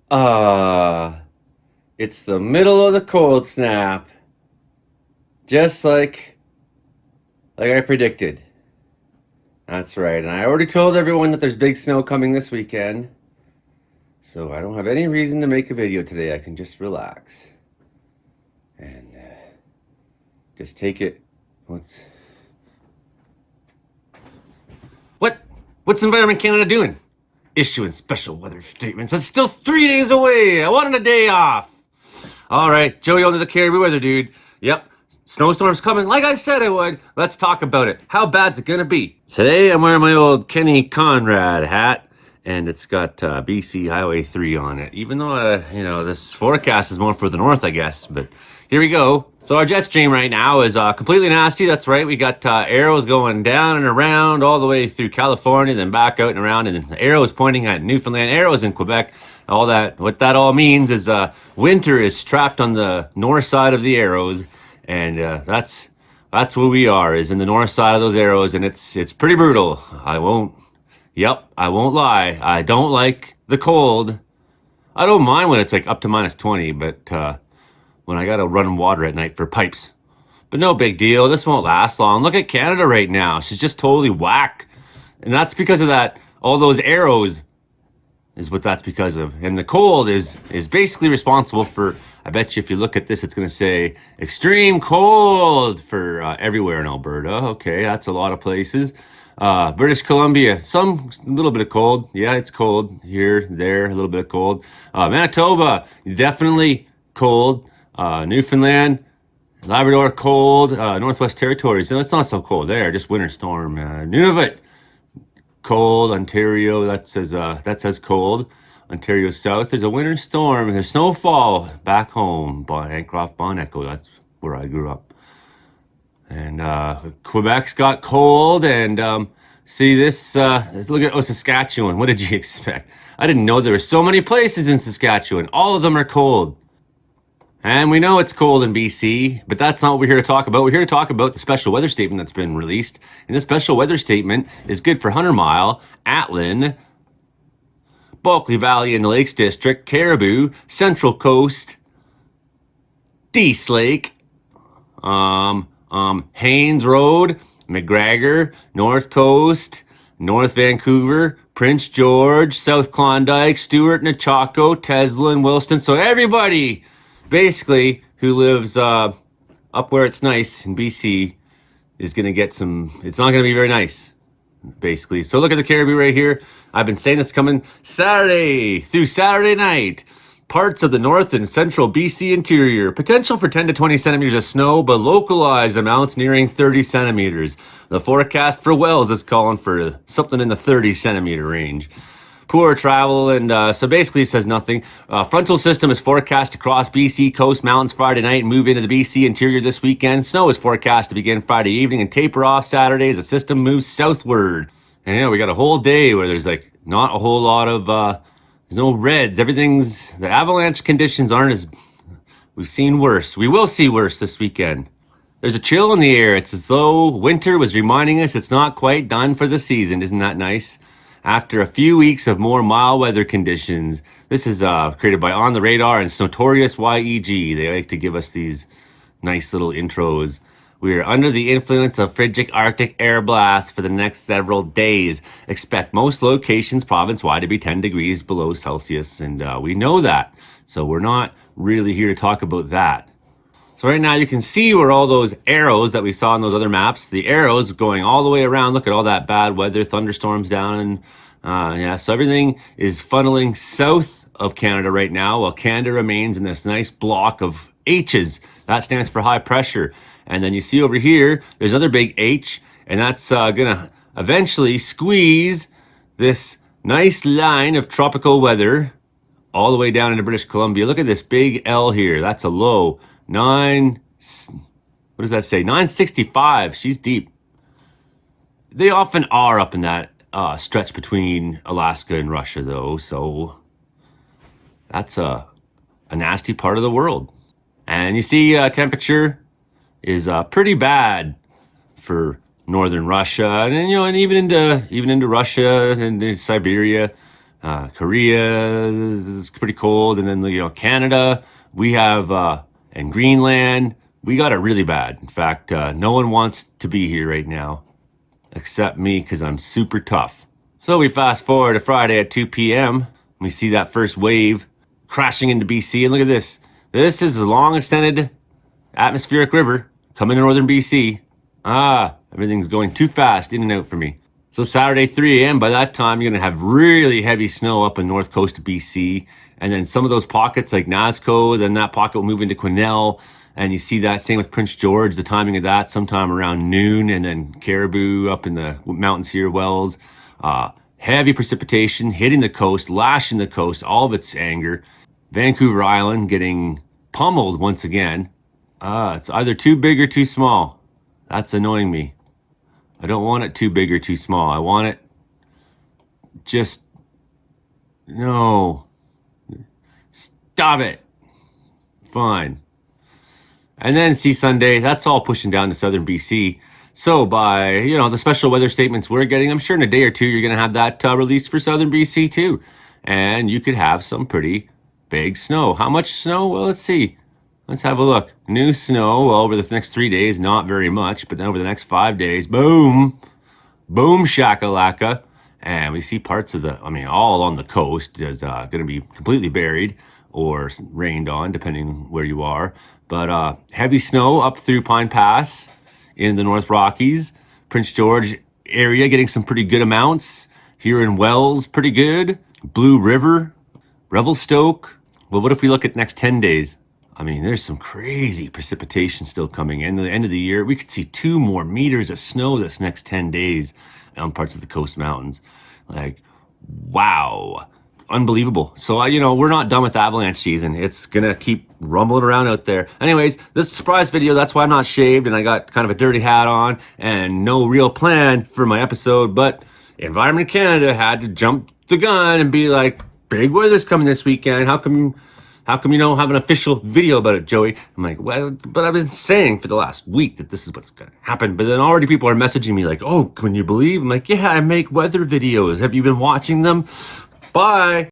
Uh, it's the middle of the cold snap, just like I predicted. That's right, and I already told everyone that there's big snow coming this weekend, so I don't have any reason to make a video today. I can just relax and just take it. What's what? What's Environment Canada doing? Issuing special weather statements. It's still 3 days away. I wanted a day off. All right, Joey under the Cariboo weather, dude. Yep, snowstorm's coming like I said I would. Let's talk about it. How bad's it gonna be? Today I'm wearing my old Kenny Conrad hat, and it's got BC Highway 3 on it. Even though, this forecast is more for the north, I guess. But here we go. So our jet stream right now is completely nasty. That's right. We got arrows going down and around all the way through California, then back out and around, and then the arrows pointing at Newfoundland, arrows in Quebec. All that. What that all means is winter is trapped on the north side of the arrows, and that's where we are. Is in the north side of those arrows, and it's pretty brutal. I won't lie. I don't like the cold. I don't mind when it's like up to -20, but when I gotta run water at night for pipes. But no big deal. This won't last long. Look at Canada right now. She's just totally whack. And that's because of that. All those arrows is what that's because of. And the cold is basically responsible for, I bet you if you look at this, it's going to say extreme cold for everywhere in Alberta. Okay, that's a lot of places. British Columbia, some little bit of cold. Yeah, it's cold here, there, a little bit of cold. Manitoba, definitely cold. Newfoundland, Labrador, cold. Northwest Territories, no, it's not so cold there, just winter storm. Nunavut, cold. Ontario, that says cold. Ontario South, there's a winter storm. There's snowfall back home. Bancroft, Bon Echo, that's where I grew up. And Quebec's got cold. And see this, look at Saskatchewan. What did you expect? I didn't know there were so many places in Saskatchewan. All of them are cold. And we know it's cold in BC, but that's not what we're here to talk about. We're here to talk about the special weather statement that's been released. And this special weather statement is good for Hunter Mile, Atlin, Bulkley Valley and the Lakes District, Cariboo, Central Coast, Dease Lake, Haines Road, McGregor, North Coast, North Vancouver, Prince George, South Klondike, Stewart, Nechako, Teslin, Wilston. So everybody basically who lives up where it's nice in BC is going to get some, it's not going to be very nice, basically. So look at the Cariboo right here. I've been saying this coming Saturday through Saturday night. Parts of the north and central BC interior. Potential for 10 to 20 centimeters of snow, but localized amounts nearing 30 centimeters. The forecast for Wells is calling for something in the 30 centimeter range. Poor travel, and so basically it says nothing. Frontal system is forecast to cross BC coast mountains Friday night and move into the BC interior this weekend. Snow is forecast to begin Friday evening and taper off Saturday as the system moves southward. And we got a whole day where there's like not a whole lot of, there's no reds. The avalanche conditions aren't as, we've seen worse. We will see worse this weekend. There's a chill in the air. It's as though winter was reminding us it's not quite done for the season. Isn't that nice? After a few weeks of more mild weather conditions. This is created by On the Radar and Snotorious YEG. They like to give us these nice little intros. We are under the influence of frigid Arctic air blasts for the next several days. Expect most locations province-wide to be 10 degrees below Celsius, and we know that. So we're not really here to talk about that. So right now you can see where all those arrows that we saw in those other maps, the arrows going all the way around. Look at all that bad weather, thunderstorms down. And so everything is funneling south of Canada right now, while Canada remains in this nice block of H's. That stands for high pressure. And then you see over here, there's another big H, and that's gonna eventually squeeze this nice line of tropical weather all the way down into British Columbia. Look at this big L here. That's a low. What does that say? 965. She's deep. They often are up in that stretch between Alaska and Russia, though. So that's a nasty part of the world. And you see temperature is pretty bad for northern Russia, and even into Russia and into Siberia. Korea is pretty cold. And then, Canada, we have, and Greenland, we got it really bad. In fact, no one wants to be here right now except me because I'm super tough. So we fast forward to Friday at 2 p.m. We see that first wave crashing into BC. And look at this. This is a long extended atmospheric river coming to northern BC. Everything's going too fast in and out for me. So Saturday, 3 a.m., by that time, you're going to have really heavy snow up in north coast of BC. And then some of those pockets like Nazco, then that pocket will move into Quesnel. And you see that same with Prince George, the timing of that sometime around noon. And then Cariboo up in the mountains here, Wells. Heavy precipitation hitting the coast, lashing the coast, all of its anger. Vancouver Island getting pummeled once again. It's either too big or too small. That's annoying me. I don't want it too big or too small. I want it just, no. Stop it. Fine. And then see Sunday, that's all pushing down to southern BC. So by, the special weather statements we're getting, I'm sure in a day or two, you're going to have that released for southern BC too. And you could have some pretty big snow. How much snow? Well, let's see. Let's have a look. New snow, well, over the next 3 days, not very much. But then over the next 5 days, boom, boom shakalaka. And we see parts of all along the coast is going to be completely buried or rained on, depending where you are. But heavy snow up through Pine Pass in the North Rockies. Prince George area getting some pretty good amounts. Here in Wells, pretty good. Blue River, Revelstoke. Well, what if we look at next 10 days? There's some crazy precipitation still coming in. At the end of the year, we could see 2 more meters of snow this next 10 days on parts of the coast mountains. Like, wow. Unbelievable. So, we're not done with avalanche season. It's going to keep rumbling around out there. Anyways, this is a surprise video. That's why I'm not shaved and I got kind of a dirty hat on and no real plan for my episode. But Environment Canada had to jump the gun and be like, big weather's coming this weekend. How come you don't have an official video about it, Joey? I'm like, well, but I've been saying for the last week that this is what's going to happen. But then already people are messaging me like, oh, can you believe? I'm like, yeah, I make weather videos. Have you been watching them? Bye.